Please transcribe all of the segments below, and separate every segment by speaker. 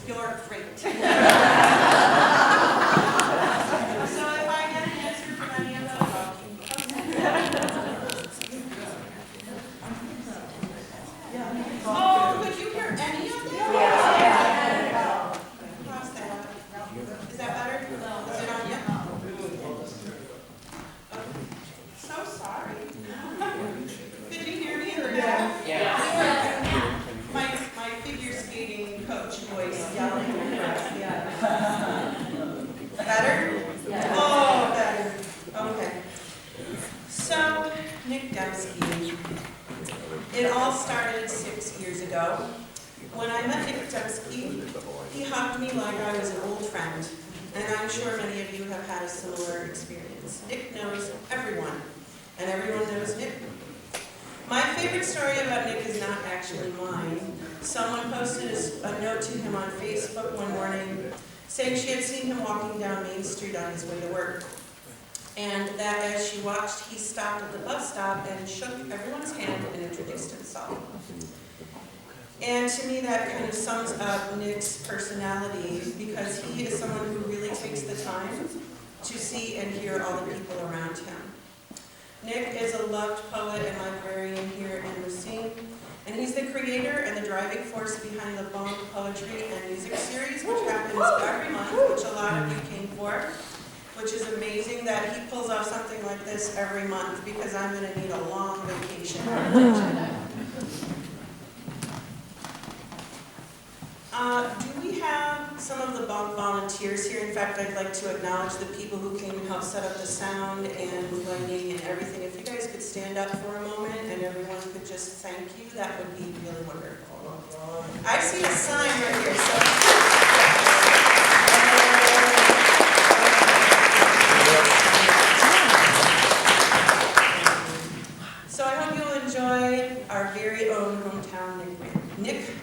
Speaker 1: You're great. So if I get an answer from any of those, oh, could you hear any of them? Yeah. How's that? Is that better? Is it on yet? So sorry. Could you hear me in the back? Yeah. My figure skating coach voice yelling. Yeah. Better? Yeah. Oh, better. Okay. So, Nick Demske. It all started 6 years ago. When I met Nick Demske, he hugged me like I was an old friend. And I'm sure many of you have had a similar experience. Nick knows everyone, and everyone knows Nick. My favorite story about Nick is not actually mine. Someone posted a note to him on Facebook one morning saying she had seen him walking down Main Street on his way to work. And that as she watched, he stopped at the bus stop and shook everyone's hand and introduced himself. And to me, that kind of sums up Nick's personality, because he is someone who really takes the time to see and hear all the people around him. Nick is a loved poet and librarian here in Racine, and he's the creator and the driving force behind the Bonk Poetry and Music Series, which happens every month, which a lot of you came for, which is amazing that he pulls off something like this every month, because I'm going to need a long vacation. Do we have some of the Bonk volunteers here? In fact, I'd like to acknowledge the people who came and helped set up the sound and lighting and everything. If you guys could stand up for a moment and everyone could just thank you, that would be really wonderful. I see a sign right here. So I hope you'll enjoy our very own hometown Nick Demske.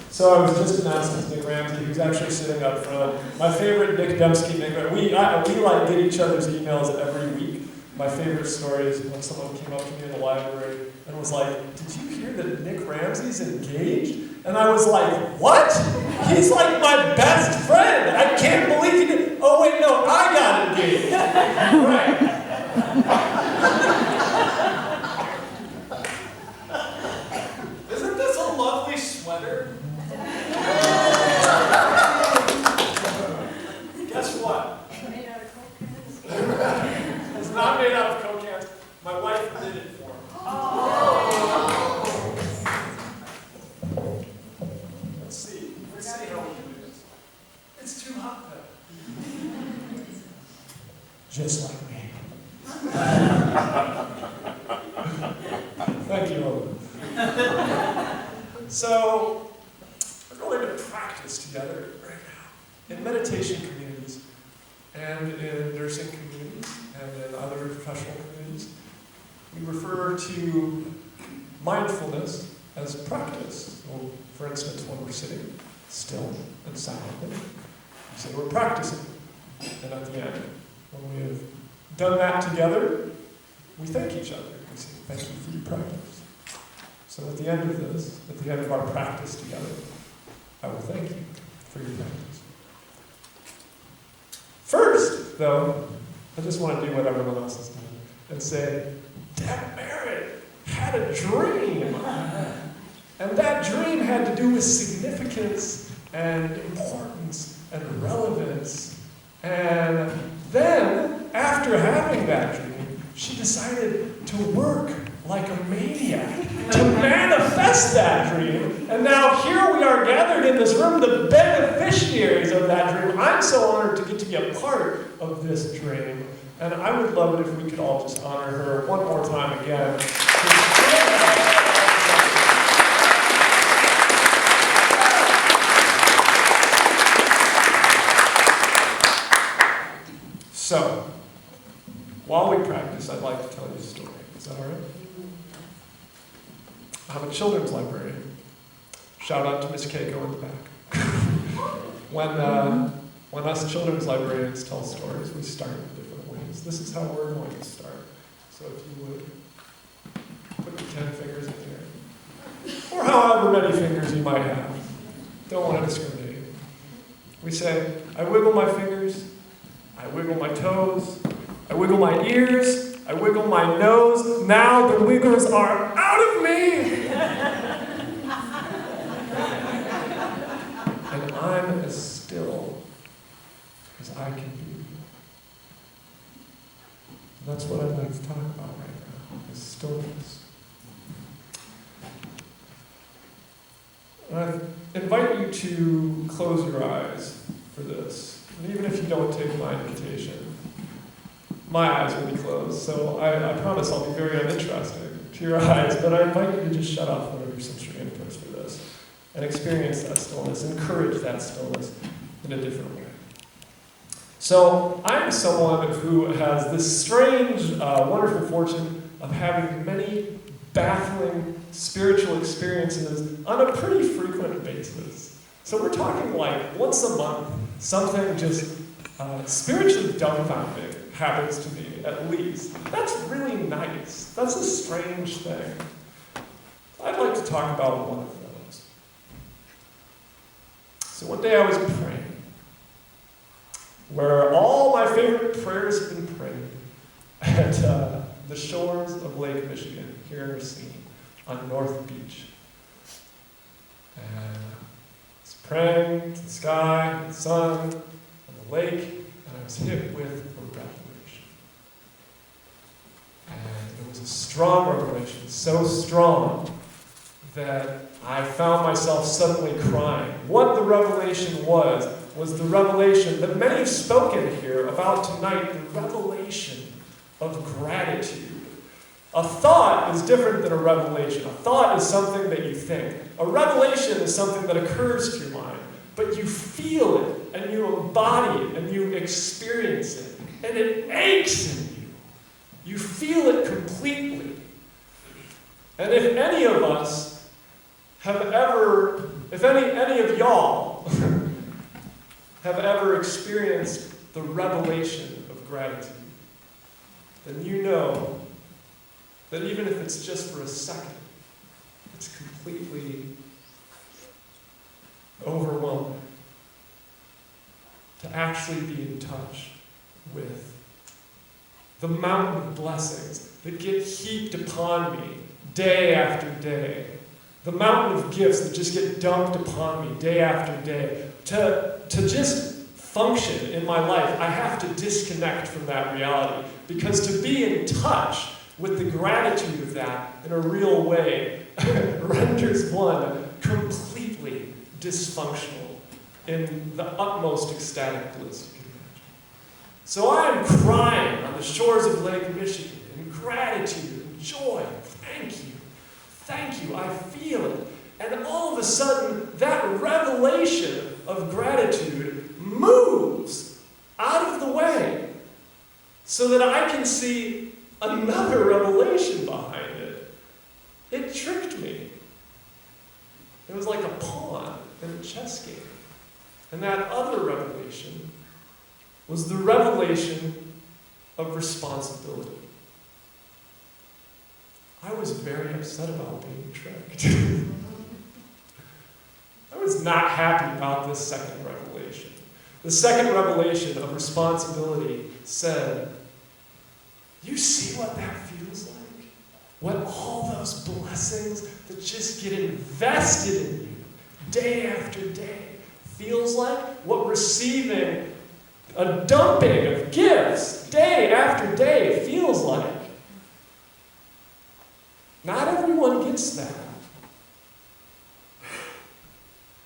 Speaker 2: So I was just announcing to Nick Ramsey, who's actually sitting up front. My favorite Nick Demske, we like get each other's emails every week. My favorite story is when someone came up to me in the library and was like, "Did you hear that Nick Ramsey's engaged?" And I was like, "What? He's like my best friend. I can't believe he did." Oh wait, no, I got engaged. Right. Isn't this a lovely sweater? Guess what?
Speaker 1: Made out of Coke cans?
Speaker 2: It's not made out of Coke cans. My wife did it for me. Let's see how we do this. It's too hot though. Just like me. Thank you, Owen. So, we're going to practice together right now in meditation communities and in nursing communities and in other professional communities. We refer to mindfulness as practice. So, for instance, when we're sitting still and silently, we say we're practicing. And at the end, when we have done that together, we thank each other. We say, "Thank you for your practice." So at the end of this, at the end of our practice together, I will thank you for your practice. First, though, I just want to do what everyone else has done and say, Deb Marett had a dream. And that dream had to do with significance and importance and relevance. And then, after having that dream, she decided to work like a maniac to manifest that dream. And now here we are gathered in this room, the beneficiaries of that dream. I'm so honored to get to be a part of this dream. And I would love it if we could all just honor her one more time again. So, while we practice, I'd like to tell you a story. Is that all right? I'm a children's librarian. Shout out to Miss Keiko in the back. When us children's librarians tell stories, we start in different ways. This is how we're going to start. So if you would, put your 10 fingers in the air. Or however many fingers you might have. Don't want to discriminate. We say, I wiggle my fingers, I wiggle my toes, I wiggle my ears, I wiggle my nose. Now the wiggles are out of me! And I'm as still as I can be. That's what I'd like to talk about right now, is stillness. And I invite you to close your eyes for this. And even if you don't take my invitation, my eyes will be closed, so I promise I'll be very uninteresting to your eyes, but I invite you to just shut off one of your sensory inputs for this and experience that stillness, encourage that stillness in a different way. So I'm someone who has this strange, wonderful fortune of having many baffling spiritual experiences on a pretty frequent basis. So we're talking like once a month, something just spiritually dumbfounding happens to me, at least. That's really nice. That's a strange thing. I'd like to talk about one of those. So one day I was praying, where all my favorite prayers have been prayed, at the shores of Lake Michigan, here in Racine, on North Beach. And I was praying to the sky, the sun, and the lake, and I was hit with a revelation. And it was a strong revelation, so strong that I found myself suddenly crying. What the revelation was the revelation that many have spoken here about tonight, the revelation of gratitude. A thought is different than a revelation. A thought is something that you think. A revelation is something that occurs to your mind, but you feel it, and you embody it, and you experience it, and it aches in you. You feel it completely. And if any of us have ever, if any of y'all have ever experienced the revelation of gratitude, then you know that even if it's just for a second, it's completely overwhelming to actually be in touch with the mountain of blessings that get heaped upon me day after day. The mountain of gifts that just get dumped upon me day after day. To just function in my life, I have to disconnect from that reality. Because to be in touch with the gratitude of that in a real way renders one completely dysfunctional in the utmost ecstatic bliss you can imagine. So I am crying on the shores of Lake Michigan in gratitude and joy. Thank you. Thank you. I feel it. And all of a sudden, that revelation of gratitude moves out of the way so that I can see another revelation behind it. It tricked me. It was like a pawn in a chess game. And that other revelation was the revelation of responsibility. I was very upset about being tricked. I was not happy about this second revelation. The second revelation of responsibility said, you see what that feels like? What all those blessings that just get invested in you day after day feels like? What receiving a dumping of gifts day after day feels like? Not everyone gets that.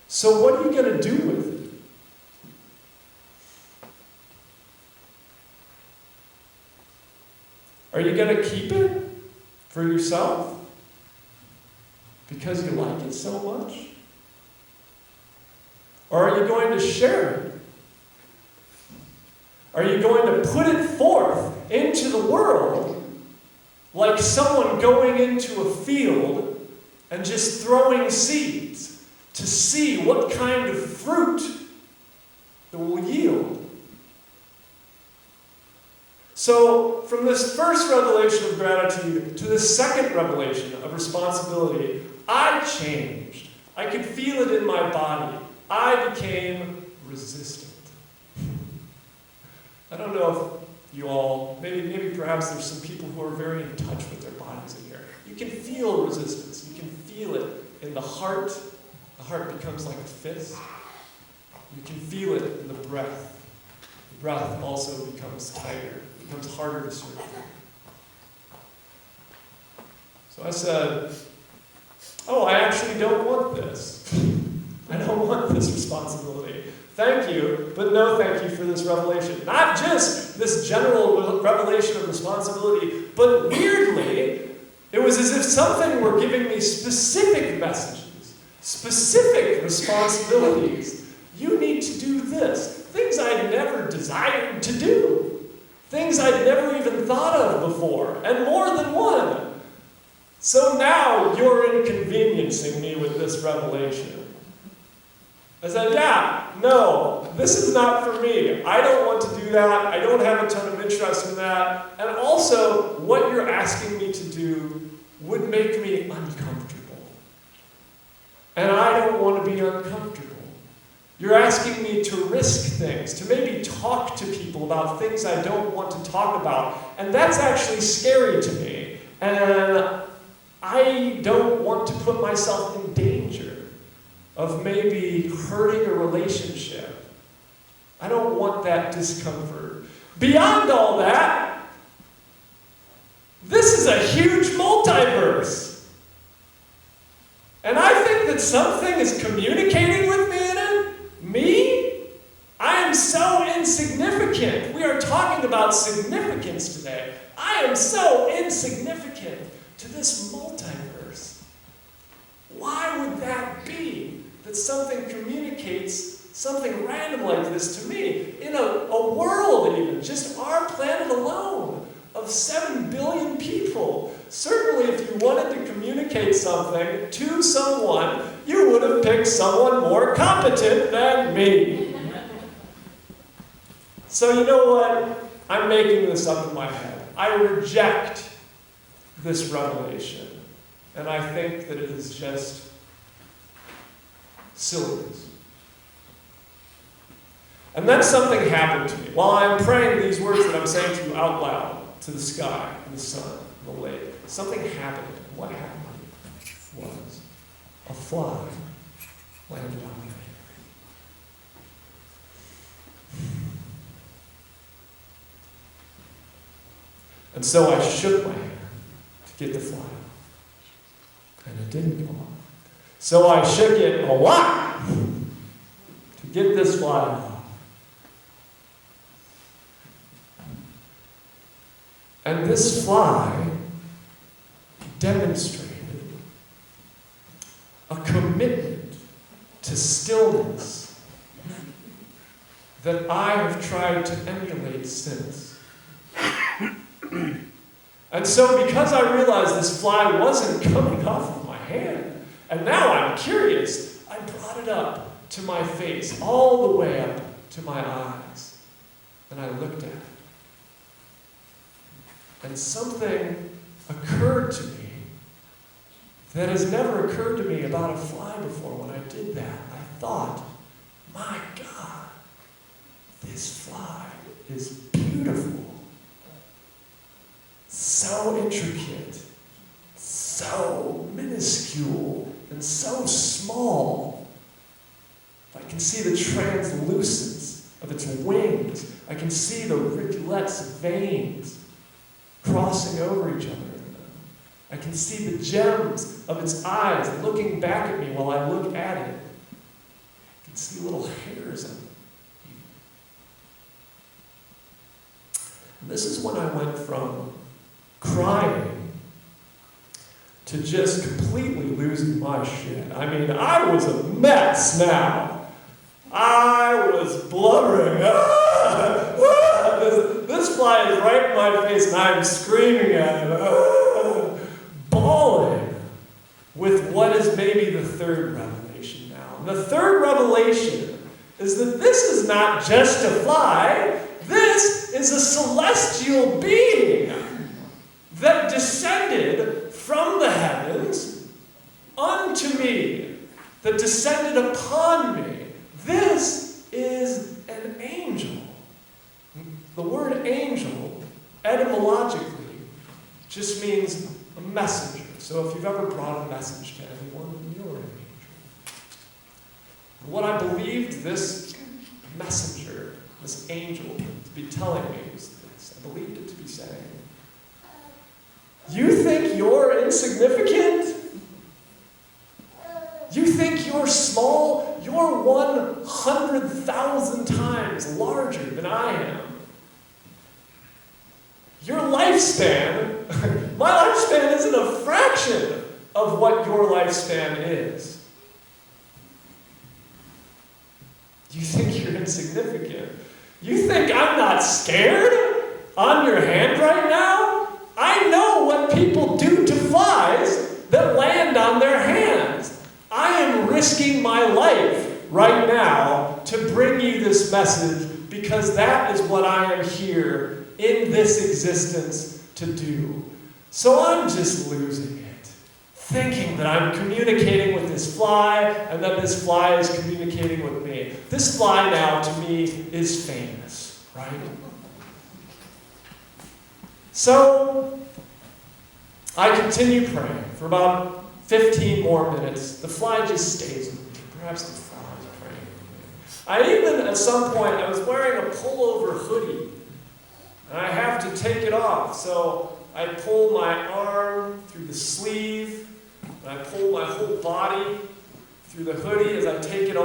Speaker 2: So what are you going to do with it? Are you going to keep it for yourself because you like it so much? Or are you going to share it? Are you going to put it forth into the world like someone going into a field and just throwing seeds to see what kind of fruit it will yield. So, from this first revelation of gratitude to this second revelation of responsibility, I changed. I could feel it in my body. I became resistant. I don't know if you all, maybe perhaps there's some people who are very in touch with their bodies in here. You can feel resistance. You can feel it in the heart. The heart becomes like a fist. You can feel it in the breath. The breath also becomes tighter. It becomes harder to serve. So I said, oh, I actually don't want this. I don't want this responsibility. Thank you, but no thank you for this revelation. Not just this general revelation of responsibility, but weirdly, it was as if something were giving me specific messages, specific responsibilities. You need to do this. Things I'd never desired to do. Things I'd never even thought of before, and more than one. So now you're inconveniencing me with this revelation. I said, yeah, no, this is not for me. I don't want to do that. I don't have a ton of interest in that. And also, what you're asking me to do would make me uncomfortable. And I don't want to be uncomfortable. You're asking me to risk things, to maybe talk to people about things I don't want to talk about. And that's actually scary to me. And I don't want to put myself in danger of maybe hurting a relationship. I don't want that discomfort. Beyond all that, this is a huge multiverse. And I think that something is communicating with me in it. Me? I am so insignificant. We are talking about significance today. I am so insignificant to this multiverse. Why would that be? That something communicates something random like this to me in a world even, just our planet alone, of 7 billion people. Certainly if you wanted to communicate something to someone, you would have picked someone more competent than me. So you know what? I'm making this up in my head. I reject this revelation. And I think that it is just silliness. And then something happened to me. While I'm praying these words that I'm saying to you out loud, to the sky, and the sun, and the lake, something happened. And what happened was a fly landed on me. And so I shook my hand to get the fly off. And it didn't go off. So I shook it a lot to get this fly off. And this fly demonstrated a commitment to stillness that I have tried to emulate since. And so because I realized this fly wasn't coming off of my hand, and now I'm curious, I brought it up to my face, all the way up to my eyes, and I looked at it. And something occurred to me that has never occurred to me about a fly before when I did that. I thought, my God, this fly is beautiful. So intricate, so minuscule, and so small. I can see the translucence of its wings. I can see the rivulets of veins crossing over each other in them. I can see the gems of its eyes looking back at me while I look at it. I can see little hairs in it. And this is when I went from crying to just completely losing my shit. I mean, I was a mess now. I was blubbering. This fly is right in my face and I'm screaming at it, bawling. with what is maybe the third revelation now. And the third revelation is that this is not just a fly, this is a celestial being that descended from the heavens unto me, that descended upon me. This is an angel. The word angel, etymologically, just means a messenger. So if you've ever brought a message to anyone, you're an angel. What I believed this messenger, this angel, to be telling me was this. I believed it to be saying, you think you're insignificant? You think you're small? You're 100,000 times larger than I am. Your lifespan, my lifespan isn't a fraction of what your lifespan is. You think you're insignificant. You think I'm not scared on your hand right now? I know what people do to flies that land on their hands. I am risking my life right now to bring you this message because that is what I am here in this existence to do. So I'm just losing it, thinking that I'm communicating with this fly and that this fly is communicating with me. This fly now to me is famous, right? So I continue praying for about 15 more minutes. The fly just stays with me. Perhaps the fly is praying with me. I even, at some point, I was wearing a pullover hoodie. And I have to take it off. So I pull my arm through the sleeve. And I pull my whole body through the hoodie as I take it off.